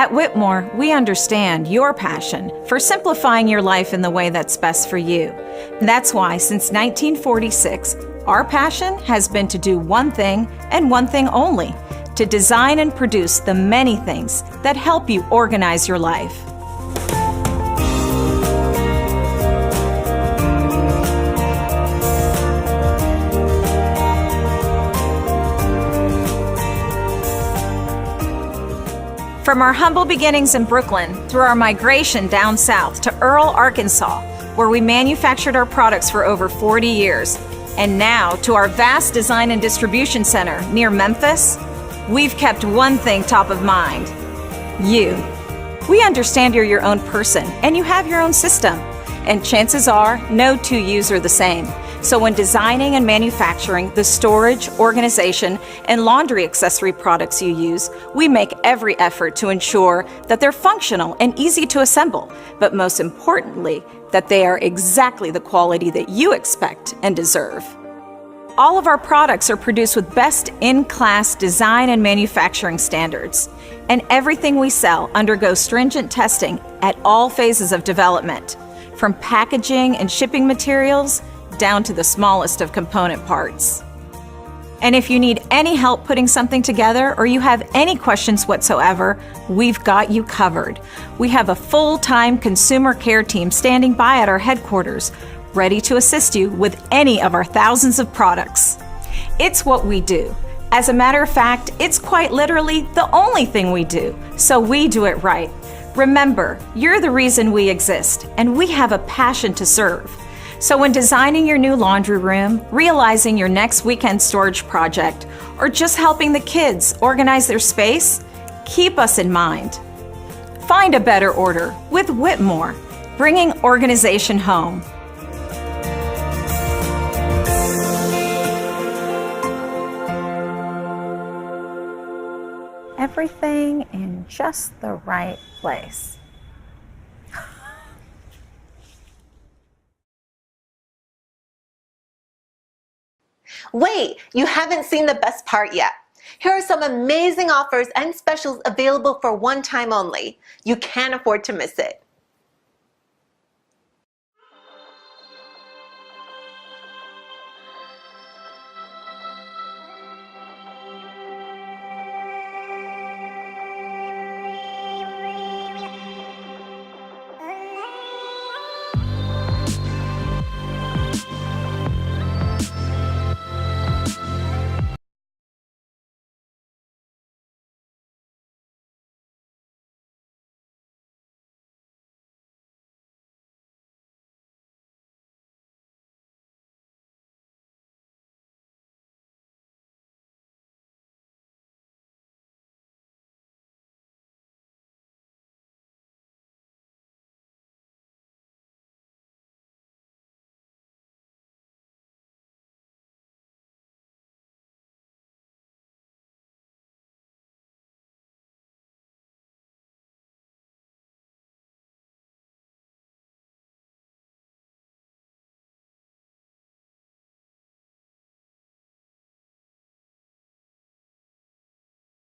At Whitmor, we understand your passion for simplifying your life in the way that's best for you. That's why, since 1946, our passion has been to do one thing and one thing only: to design and produce the many things that help you organize your life. From our humble beginnings in Brooklyn, through our migration down south to Earle, Arkansas, where we manufactured our products for over 40 years, and now to our vast design and distribution center near Memphis, we've kept one thing top of mind: you. We understand you're your own person and you have your own system, and chances are no two yous are the same. So when designing and manufacturing the storage, organization, and laundry accessory products you use, we make every effort to ensure that they're functional and easy to assemble, but most importantly, that they are exactly the quality that you expect and deserve. All of our products are produced with best-in-class design and manufacturing standards, and everything we sell undergoes stringent testing at all phases of development, from packaging and shipping materials down to the smallest of component parts. And if you need any help putting something together, or you have any questions whatsoever, we've got you covered. We have a full-time consumer care team standing by at our headquarters, ready to assist you with any of our thousands of products. It's what we do. As a matter of fact, it's quite literally the only thing we do, so we do it right. Remember, you're the reason we exist, and we have a passion to serve. So when designing your new laundry room, realizing your next weekend storage project, or just helping the kids organize their space, keep us in mind. Find a better order with Whitmor, bringing organization home. Everything in just the right place. Wait, you haven't seen the best part yet. Here are some amazing offers and specials available for one time only. You can't afford to miss it.